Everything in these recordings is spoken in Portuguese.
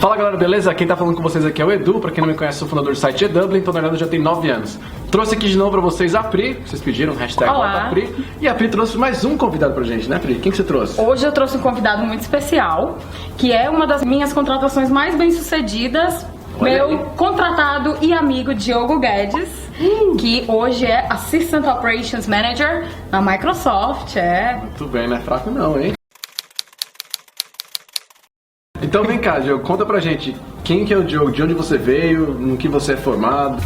Fala galera, beleza? Quem tá falando com vocês aqui é o Edu, pra quem não me conhece, sou fundador do site eDublin, então na verdade já tem 9 anos. Trouxe aqui de novo pra vocês a Pri, vocês pediram, hashtag Olá. Pri, e a Pri trouxe mais um convidado pra gente, né Pri? Quem que você trouxe? Hoje eu trouxe um convidado muito especial, que é uma das minhas contratações mais bem-sucedidas, Olha meu aí. contratado e amigo Diogo Guedes, que hoje é Assistant Operations Manager na Microsoft, Muito bem, não é fraco não, hein? Então vem cá, Diogo, conta pra gente, quem que é o Diogo, de onde você veio, no que você é formado?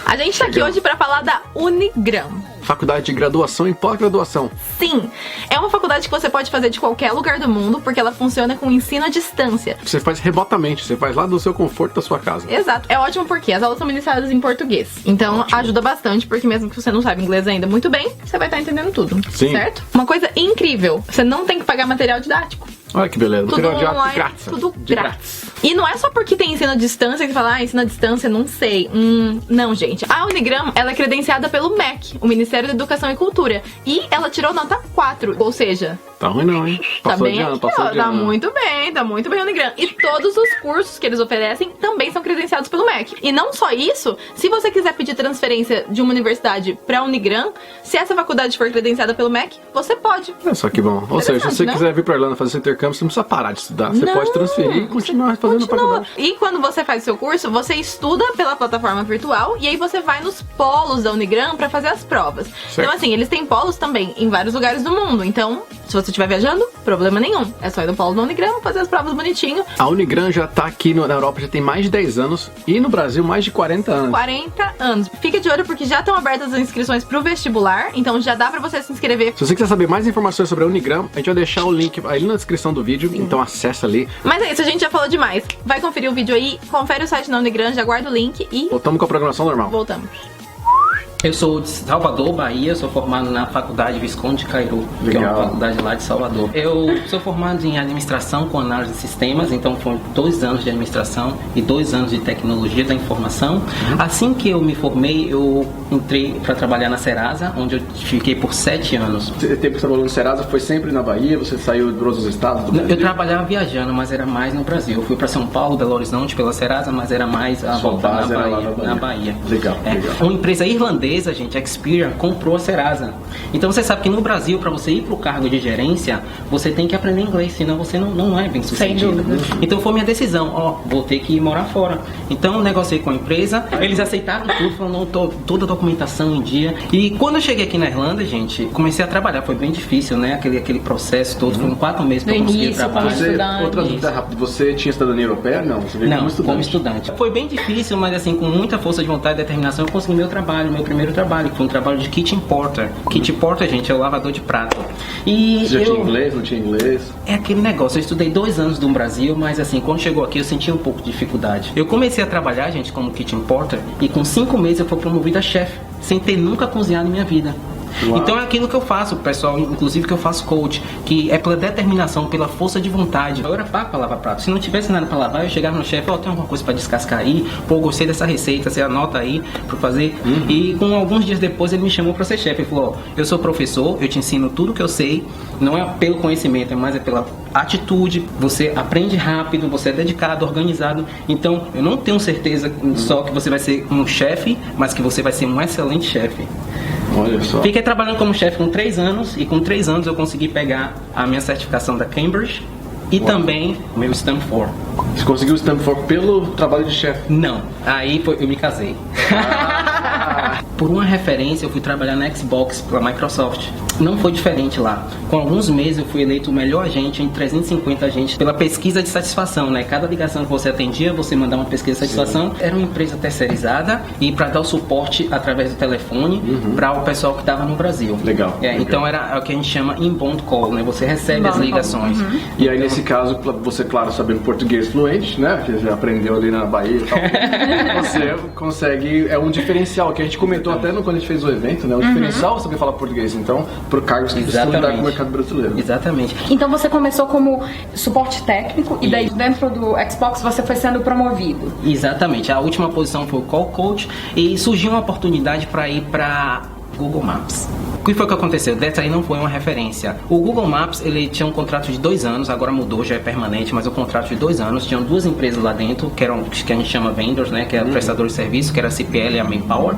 A gente tá aqui hoje pra falar da Unigram. Faculdade de graduação e pós-graduação. Sim, é uma faculdade que você pode fazer de qualquer lugar do mundo, porque ela funciona com ensino à distância. Você faz remotamente, você faz lá do seu conforto da sua casa. Exato, é ótimo porque as aulas são ministradas em português. Então ajuda bastante, porque mesmo que você não saiba inglês ainda muito bem, você vai estar entendendo tudo, Sim. certo? Uma coisa incrível, você não tem que pagar material didático. Olha que beleza, Tudo material de online, grátis. tudo De grátis. E não é só porque tem ensino à distância que você fala, ensino à distância, não sei. Não, gente. A Unigram, ela é credenciada pelo MEC, o Ministério da Educação e Cultura. E ela tirou nota 4, ou seja... Tá ruim não, hein? Tá Passou bem de ano, aqui, passou ó, de tá ano. muito bem, Unigram. E todos os cursos que eles oferecem também são credenciados pelo MEC. E não só isso, se você quiser pedir transferência de uma universidade pra Unigram, se essa faculdade for credenciada pelo MEC, você pode. É só que bom. Ou seja, se você não? quiser vir pra Irlanda fazer seu intercâmbio, você não precisa parar de estudar. Você Não, pode transferir e continuar fazendo Continua. faculdade. E quando você faz o seu curso, você estuda pela plataforma virtual e aí você vai nos polos da Unigram pra fazer as provas. Certo. Então assim, eles têm polos também em vários lugares do mundo. Então, se você estiver viajando, problema nenhum. É só ir no polo da Unigram, fazer as provas bonitinho. A Unigram já tá aqui na Europa, já tem mais de 10 anos e no Brasil mais de 40 anos. 40 anos. Fica de olho porque já estão abertas as inscrições pro vestibular, então já dá pra você se inscrever. Se você quiser saber mais informações sobre a Unigram, a gente vai deixar o link aí na descrição do vídeo, então acessa ali. Mas é isso, a gente já falou demais. Vai conferir o vídeo aí, confere o site da Unigram, já guarda o link e Voltamos com a programação normal. voltamos. Eu sou de Salvador, Bahia, sou formado na Faculdade Visconde de Cairu, que é Legal. uma faculdade lá de Salvador. Eu sou formado em administração com análise de sistemas, então foram 2 anos de administração e 2 anos de tecnologia da informação. Assim que eu me formei, eu entrei para trabalhar na Serasa, onde eu fiquei por 7 anos. O tempo que você trabalhou no Serasa foi sempre na Bahia? Você saiu de outros estados do Brasil? Eu trabalhava viajando, mas era mais no Brasil. Eu fui para São Paulo, Belo Horizonte pela Serasa, mas era mais a Sua voltar base na era lá Bahia, na Bahia. Legal, É. legal. Uma empresa irlandesa, gente, a Experian, comprou a Serasa. Então você sabe que no Brasil, para você ir para o cargo de gerência, você tem que aprender inglês, senão você não é bem sucedido. Sem dúvida. Então foi minha decisão, vou ter que ir morar fora. Então eu negociei com a empresa, eles aceitaram tudo, falaram, toda a documentação em dia. E quando eu cheguei aqui na Irlanda, gente, comecei a trabalhar, foi bem difícil, né? Aquele processo todo, foram 4 meses para No conseguir início, trabalho. como Você, estudante. outra dúvida rápida, você tinha cidadania europeia? Não, você veio Não, como estudante. como estudante. Foi bem difícil, mas assim, com muita força de vontade e determinação, eu consegui meu trabalho, meu primeiro trabalho, que foi um trabalho de kitchen porter. Kitchen porter, gente, é o lavador de prato. E Você já eu... tinha inglês, não tinha inglês? É aquele negócio, eu estudei 2 anos no Brasil, mas assim, quando chegou aqui eu senti um pouco de dificuldade. Eu comecei a trabalhar, gente, como kitchen porter, e com 5 meses eu fui promovido a chefe, sem ter nunca cozinhado em minha vida. Uau. Então é aquilo que eu faço, pessoal, inclusive que eu faço coach, que é pela determinação, pela força de vontade. Eu era pago pra lavar prato. Se não tivesse nada pra lavar, eu chegava no chefe, tem alguma coisa pra descascar aí? Pô, gostei dessa receita, você anota aí pra fazer. E com alguns dias depois ele me chamou pra ser chefe. Ele falou, eu sou professor, eu te ensino tudo que eu sei, não é pelo conhecimento, mas é pela atitude, você aprende rápido, você é dedicado, organizado. Então eu não tenho certeza só que você vai ser um chefe, mas que você vai ser um excelente chefe. Olha só. Fiquei trabalhando como chefe com 3 anos e com 3 anos eu consegui pegar a minha certificação da Cambridge e Uau. também o meu Stamp 4. Você conseguiu o Stanford pelo trabalho de chefe? Não, aí eu me casei. Por uma referência, eu fui trabalhar na Xbox pela Microsoft. Não foi diferente lá. Com alguns meses, eu fui eleito o melhor agente em 350 agentes pela pesquisa de satisfação, né? Cada ligação que você atendia, você mandava uma pesquisa de satisfação. Era uma empresa terceirizada e para dar o suporte através do telefone para o pessoal que estava no Brasil. Legal, legal. Então era o que a gente chama inbound call, né? Você recebe as Inbound call. ligações. E aí nesse caso, você, claro, sabendo português fluente, né? Que já aprendeu ali na Bahia e tal, você consegue, é um diferencial que a gente comentou até quando a gente fez o evento, né? O diferencial é saber falar português, então, por cargos que precisam lidar com o mercado brasileiro. Exatamente. Então você começou como suporte técnico e daí dentro do Xbox você foi sendo promovido. Exatamente. A última posição foi o Call Coach e surgiu uma oportunidade para ir para Google Maps. O que foi que aconteceu? Dessa aí não foi uma referência. O Google Maps, ele tinha um contrato de 2 anos, agora mudou, já é permanente, mas o contrato de 2 anos, tinham 2 empresas lá dentro, que a gente chama vendors, né, que é prestador de serviço, que era a CPL e a Manpower,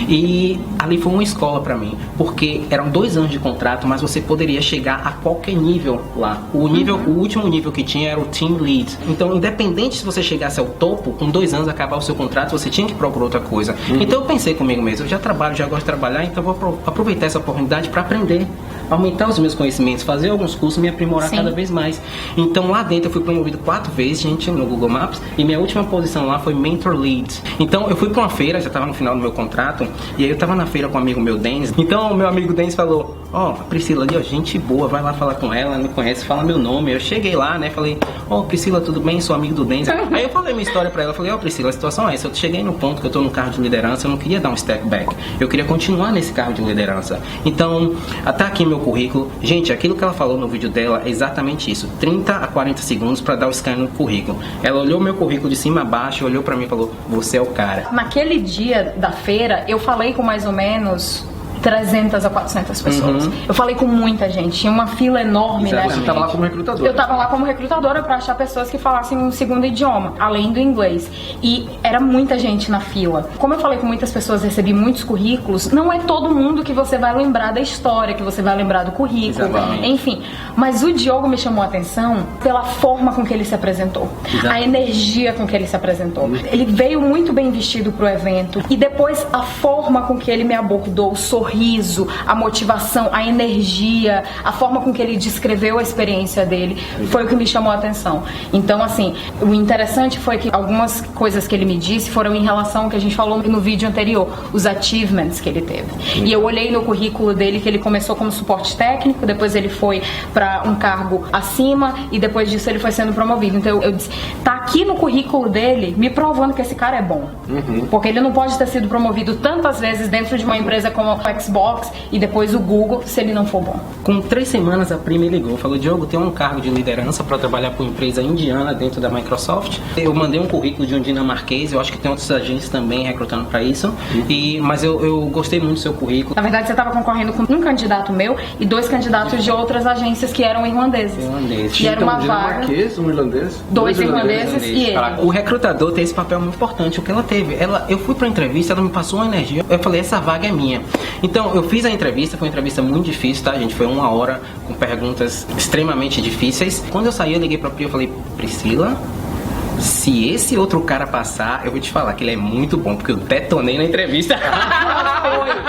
e ali foi uma escola pra mim, porque eram 2 anos de contrato, mas você poderia chegar a qualquer nível lá. O último nível que tinha era o Team Lead. Então, independente se você chegasse ao topo, com 2 anos acabar o seu contrato, você tinha que procurar outra coisa. Então eu pensei comigo mesmo, eu já trabalho, já gosto de trabalhar, então eu vou aproveitar essa oportunidade para aprender, aumentar os meus conhecimentos, fazer alguns cursos, me aprimorar cada vez mais. Então lá dentro eu fui promovido 4 vezes, gente, no Google Maps, e minha última posição lá foi Mentor Lead. Então eu fui para uma feira, já estava no final do meu contrato, e aí eu estava na feira com um amigo meu, Denis. Então o meu amigo Denis falou, ó, a Priscila ali, ó, gente boa, vai lá falar com ela, me conhece, fala meu nome. Eu cheguei lá, né, falei, ó, Priscila, tudo bem? Sou amigo do Denis. Aí eu falei minha história pra ela, falei, ó, Priscila, a situação é essa, eu cheguei no ponto que eu tô no cargo de liderança, eu não queria dar um step back, eu queria continuar nesse cargo de liderança. Então, até aqui meu currículo, gente, aquilo que ela falou no vídeo dela é exatamente isso, 30 a 40 segundos pra dar o scan no currículo. Ela olhou meu currículo de cima a baixo, olhou pra mim e falou, você é o cara. Naquele dia da feira, eu falei com mais ou menos 300 a 400 pessoas. Eu falei com muita gente, tinha uma fila enorme, né? Você estava lá como recrutadora. Eu estava lá como recrutadora para achar pessoas que falassem um segundo idioma, além do inglês. E era muita gente na fila. Como eu falei com muitas pessoas, recebi muitos currículos, não é todo mundo que você vai lembrar da história, que você vai lembrar do currículo, enfim. Mas o Diogo me chamou a atenção pela forma com que ele se apresentou, a energia com que ele se apresentou. Ele veio muito bem vestido pro evento e depois a forma com que ele me abordou, o sorriso, a motivação, a energia, a forma com que ele descreveu a experiência dele, foi o que me chamou a atenção. Então, assim, o interessante foi que algumas coisas que ele me disse foram em relação ao que a gente falou no vídeo anterior, os achievements que ele teve. E eu olhei no currículo dele que ele começou como suporte técnico, depois ele foi para um cargo acima e depois disso ele foi sendo promovido. Então eu disse, tá aqui no currículo dele me provando que esse cara é bom. Porque ele não pode ter sido promovido tantas vezes dentro de uma empresa como a Xbox e depois o Google se ele não for bom. Com 3 semanas a Pri me ligou, falou, Diogo, tem um cargo de liderança para trabalhar para uma empresa indiana dentro da Microsoft. Eu mandei um currículo de um dinamarquês, eu acho que tem outros agentes também recrutando para isso, mas eu gostei muito do seu currículo. Na verdade você estava concorrendo com um candidato meu e 2 candidatos de outras agências que eram irlandeses. E era uma vaga. Um irlandês? 2 irlandeses e ele. O recrutador tem esse papel muito importante. O que ela teve? Eu fui pra entrevista, ela me passou uma energia. Eu falei, essa vaga é minha. Então, eu fiz a entrevista, foi uma entrevista muito difícil, tá, gente? Foi 1 hora com perguntas extremamente difíceis. Quando eu saí, eu liguei pra Pri, eu falei, Priscila, se esse outro cara passar, eu vou te falar que ele é muito bom, porque eu detonei na entrevista.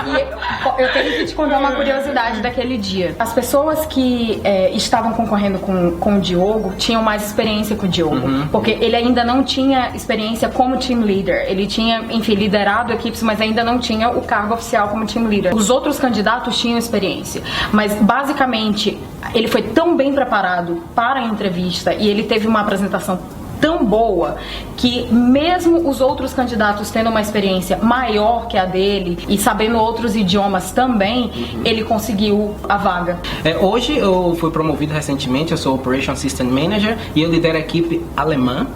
E eu tenho que te contar uma curiosidade daquele dia. As pessoas que estavam concorrendo com o Diogo tinham mais experiência com o Diogo, porque ele ainda não tinha experiência como team leader. Ele tinha, enfim, liderado equipes, mas ainda não tinha o cargo oficial como team leader. Os outros candidatos tinham experiência, mas basicamente ele foi tão bem preparado para a entrevista e ele teve uma apresentação tão boa que mesmo os outros candidatos tendo uma experiência maior que a dele e sabendo outros idiomas também, ele conseguiu a vaga. Hoje eu fui promovido recentemente, eu sou Operation Assistant Manager e eu lidero a equipe alemã,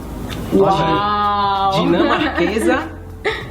dinamarquesa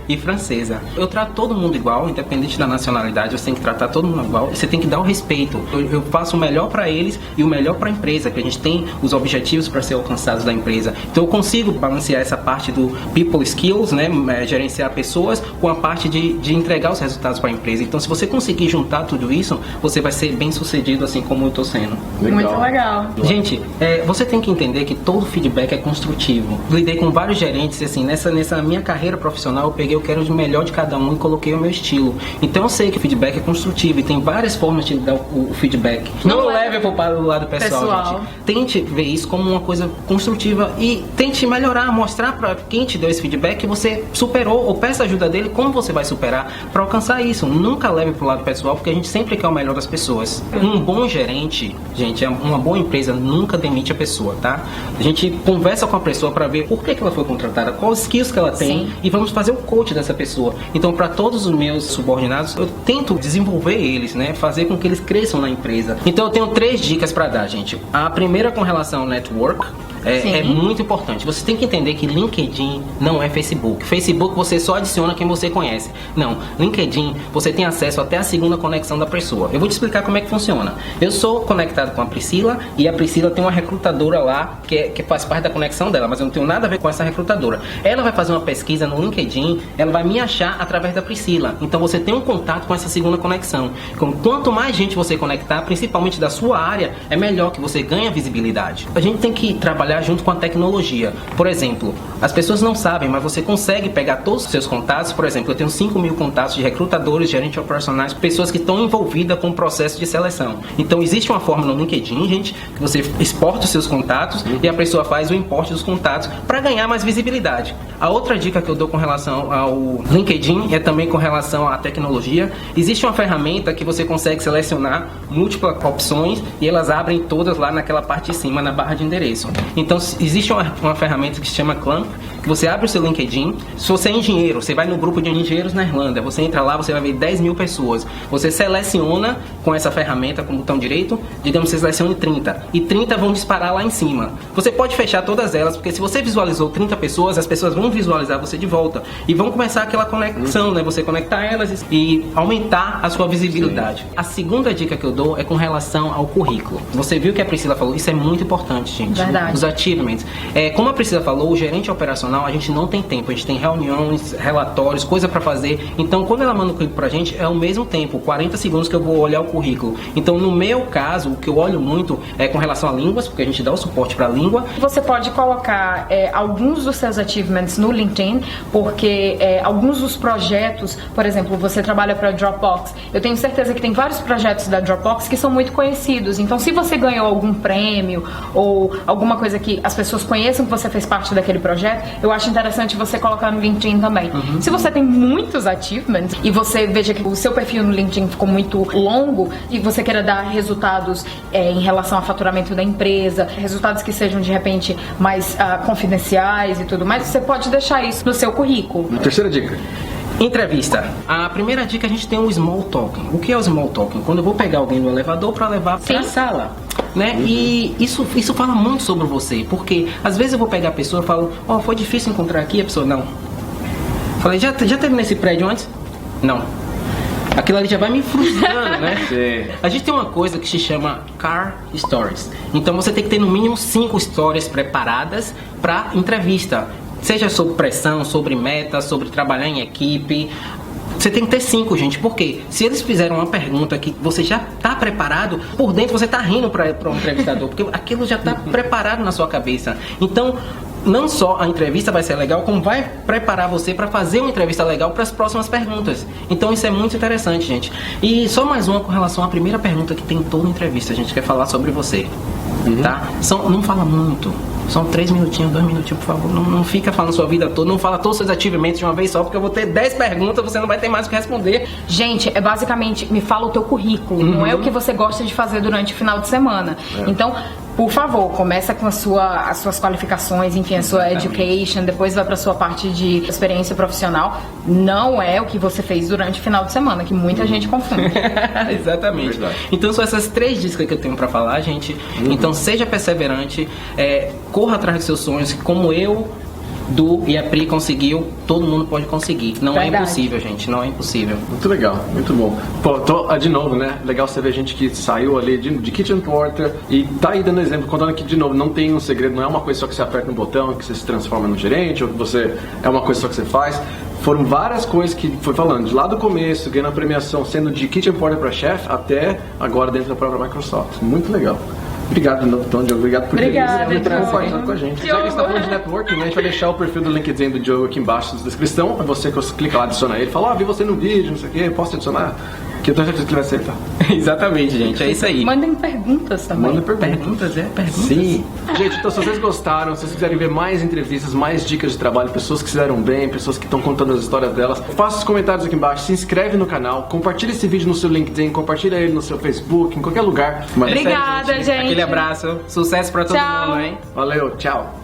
e francesa. Eu trato todo mundo igual, independente da nacionalidade, você tem que tratar todo mundo igual, você tem que dar o respeito. Eu faço o melhor para eles e o melhor para a empresa, que a gente tem os objetivos para ser alcançados da empresa. Então eu consigo balancear essa parte do people skills, né, gerenciar pessoas, com a parte de entregar os resultados para a empresa. Então se você conseguir juntar tudo isso, você vai ser bem sucedido, assim como eu tô sendo. Muito legal. Gente, você tem que entender que todo feedback é construtivo. Lidei com vários gerentes, assim, nessa minha carreira profissional, eu peguei, eu quero o melhor de cada um e coloquei o meu estilo. Então eu sei que o feedback é construtivo e tem várias formas de dar o feedback. Não leve para o lado pessoal, gente. Tente ver isso como uma coisa construtiva e tente melhorar, mostrar para quem te deu esse feedback que você superou, ou peça ajuda dele como você vai superar para alcançar isso. Nunca leve para o lado pessoal, porque a gente sempre quer o melhor das pessoas. Um bom gerente, gente, uma boa empresa nunca demite a pessoa, tá? A gente conversa com a pessoa para ver por que ela foi contratada, quais skills que ela tem e vamos fazer o coach dessa pessoa. Então, para todos os meus subordinados, eu tento desenvolver eles, né? Fazer com que eles cresçam na empresa. Então, eu tenho 3 dicas para dar, gente. A primeira com relação ao network. É muito importante. Você tem que entender que LinkedIn não é Facebook. Facebook você só adiciona quem você conhece. Não, LinkedIn você tem acesso até a segunda conexão da pessoa. Eu vou te explicar como é que funciona. Eu sou conectado com a Priscila e a Priscila tem uma recrutadora lá que faz parte da conexão dela, mas eu não tenho nada a ver com essa recrutadora. Ela vai fazer uma pesquisa no LinkedIn, ela vai me achar através da Priscila. Então você tem um contato com essa segunda conexão. Então, quanto mais gente você conectar, principalmente da sua área, é melhor que você ganhe visibilidade. A gente tem que trabalhar junto com a tecnologia. Por exemplo, as pessoas não sabem, mas você consegue pegar todos os seus contatos. Por exemplo, eu tenho 5.000 contatos de recrutadores, gerentes operacionais, pessoas que estão envolvidas com o processo de seleção. Então existe uma forma no LinkedIn, gente, que você exporta os seus contatos e a pessoa faz o import dos contatos para ganhar mais visibilidade. A outra dica que eu dou com relação ao LinkedIn é também com relação à tecnologia. Existe uma ferramenta que você consegue selecionar múltiplas opções e elas abrem todas lá naquela parte de cima, na barra de endereço. Então existe uma ferramenta que se chama Clamp, que você abre o seu LinkedIn. Se você é engenheiro, você vai no grupo de engenheiros na Irlanda, você entra lá, você vai ver 10.000 pessoas. Você seleciona com essa ferramenta, com o botão direito, digamos que você selecione 30, e 30 vão disparar lá em cima. Você pode fechar todas elas, porque se você visualizou 30 pessoas, as pessoas vão visualizar você de volta e vão começar aquela conexão, né? Você conectar elas e aumentar a sua visibilidade. A segunda dica que eu dou é com relação ao currículo. Você viu que a Priscila falou, isso é muito importante, gente. Verdade. Os achievements. Como a Priscila falou, o gerente operacional, a gente não tem tempo, a gente tem reuniões, relatórios, coisa para fazer. Então, quando ela manda o currículo pra gente, é ao mesmo tempo, 40 segundos que eu vou olhar o currículo. Então, no meu caso, o que eu olho muito é com relação a línguas, porque a gente dá o suporte para a língua. Você pode colocar alguns dos seus achievements no LinkedIn, porque alguns dos projetos, por exemplo, você trabalha para a Dropbox. Eu tenho certeza que tem vários projetos da Dropbox que são muito conhecidos. Então, se você ganhou algum prêmio ou alguma coisa que as pessoas conheçam que você fez parte daquele projeto, eu acho interessante você colocar no LinkedIn também. Se você tem muitos achievements e você veja que o seu perfil no LinkedIn ficou muito longo e você queira dar resultados em relação ao faturamento da empresa, resultados que sejam de repente mais confidenciais e tudo mais, você pode deixar isso no seu currículo. Terceira dica. Entrevista. A primeira dica, a gente tem o small talking. O que é o small talking? Quando eu vou pegar alguém no elevador para levar para a sala, né? E isso fala muito sobre você, porque às vezes eu vou pegar a pessoa e falo, foi difícil encontrar aqui, a pessoa, não. Falei, já teve nesse prédio antes? Não. Aquilo ali já vai me frustrando, né? Sim. A gente tem uma coisa que se chama Car Stories. Então você tem que ter no mínimo 5 histórias preparadas para entrevista. Seja sobre pressão, sobre meta, sobre trabalhar em equipe. Você tem que ter 5, gente. Por quê? Se eles fizeram uma pergunta que você já está preparado, por dentro você está rindo para um entrevistador, porque aquilo já está preparado na sua cabeça. Então, não só a entrevista vai ser legal, como vai preparar você para fazer uma entrevista legal para as próximas perguntas. Então isso é muito interessante, gente. E só mais uma com relação à primeira pergunta que tem em toda entrevista. A gente quer falar sobre você, tá? Não fala muito. São 3 minutinhos, 2 minutinhos, por favor. Não fica falando sua vida toda, não fala todos os seus achievements de uma vez só, porque eu vou ter 10 perguntas, você não vai ter mais o que responder. Gente, é basicamente, me fala o teu currículo, não é o que você gosta de fazer durante o final de semana. Então, por favor, começa com as suas qualificações, enfim, a sua education, depois vai para a sua parte de experiência profissional. Não é o que você fez durante o final de semana, que muita gente confunde. Exatamente. Verdade. Então são essas 3 dicas que eu tenho para falar, gente. Então seja perseverante, corra atrás dos seus sonhos, como eu, Du e a Pri conseguiu, todo mundo pode conseguir. Não Verdade. É impossível, gente, não é impossível. Muito legal, muito bom. Pô, de novo, né? Legal você ver gente que saiu ali de Kitchen Porter e tá aí dando exemplo, contando que, de novo, não tem um segredo, não é uma coisa só que você aperta um botão, que você se transforma no gerente, ou que você é uma coisa só que você faz. Foram várias coisas que foi falando, de lá do começo, ganhando a premiação, sendo de Kitchen Porter para chef, até agora dentro da própria Microsoft. Muito legal. Obrigado de novo, Tony. Obrigado por ter compartilhado com a gente. Já que está falando de networking, a gente vai deixar o perfil do LinkedIn do Diogo aqui embaixo na descrição. Pra você clica lá, adiciona ele. Fala, vi você no vídeo, não sei o que, posso te adicionar? Que eu tenho certeza que ele vai acertar. Exatamente, gente, é isso aí. Mandem perguntas também. Manda perguntas. Perguntas. Sim. Gente, então se vocês gostaram, se vocês quiserem ver mais entrevistas, mais dicas de trabalho, pessoas que se deram bem, pessoas que estão contando as histórias delas, faça os comentários aqui embaixo, se inscreve no canal, compartilha esse vídeo no seu LinkedIn, compartilha ele no seu Facebook, em qualquer lugar. Obrigada, gente. Aquele abraço, sucesso pra todo Tchau. mundo, hein? Valeu, tchau.